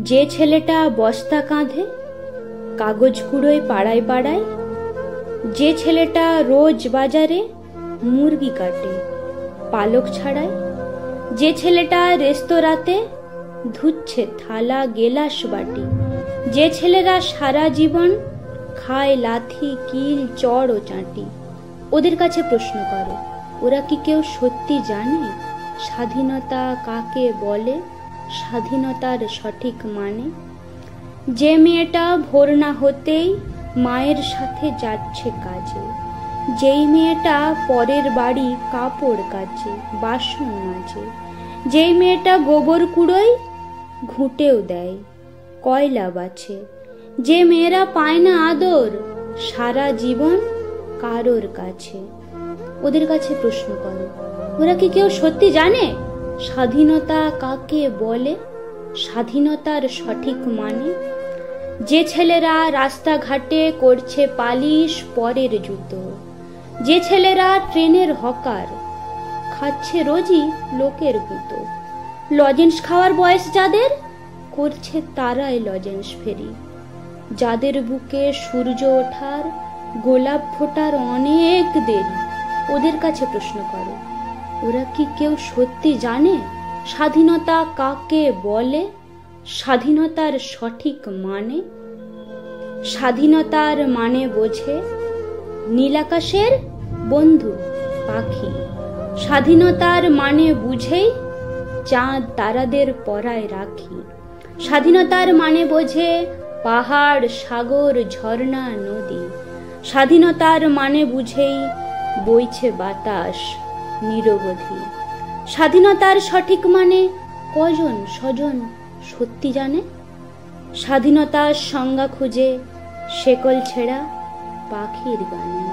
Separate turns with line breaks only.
যে ছেলেটা বস্তা কাঁধে কাগজ কুড়োয় পাড়ায় পাড়ায়, যে ছেলেটা রোজ বাজারে মুরগি কাটে পালক ছাড়ায়, যে ছেলেটা রেস্তোরাঁতে ধুচ্ছে থালা গেলাস বাটি, যে ছেলেরা সারা জীবন খায় লাথি কিল চড় ও চাঁটি, ওদের কাছে প্রশ্ন করো, ওরা কি কেউ সত্যি জানে স্বাধীনতা কাকে বলে, স্বাধীনতার সঠিক মানে? যে মেয়েটা ভোর না হতেই মায়ের সাথে যাচ্ছে কাজে, যেই মেয়েটা পরের বাড়ি কাপড় কাচে বাসন মাজে, যেই মেয়েটা গোবর কুড়োয় ঘুঁটেও দেয় কয়লা বাছে, যে মেয়েরা পায় না আদর সারা জীবন কারোর কাছে, ওদের কাছে প্রশ্ন করো, ওরা কি কেউ সত্যি জানে স্বাধীনতা কাকে বলে, স্বাধীনতার সঠিক মানে? যে ছেলেরা রাস্তাঘাটে করছে পালিশ পরের জুতো, যে ছেলেরা ট্রেনের হকার খাচ্ছে রোজই লোকের গুঁতো, লজেন্স খাওয়ার বয়স যাদের করছে তারাই লজেন্স ফেরি, যাদের বুকে সূর্য ওঠার গোলাপ ফোটার অনেক দেরি, ওদের কাছে প্রশ্ন করো, ওরা কি কেউ সত্যি জানে স্বাধীনতা কাকে বলে, স্বাধীনতার সঠিক মানে? স্বাধীনতার মানে বোঝে নীলাকাশের বন্ধু পাখি, স্বাধীনতার মানে বুঝেই চাঁদ তারাদের পরায় রাখি, স্বাধীনতার মানে বোঝে পাহাড় সাগর ঝর্ণা নদী, স্বাধীনতার মানে বুঝেই বইছে বাতাস নিরবধি। স্বাধীনতার সঠিক মানে কজন স্বজন সত্যি জানে? স্বাধীনতার সংজ্ঞা খুঁজে শেকল ছেঁড়া পাখির গানে।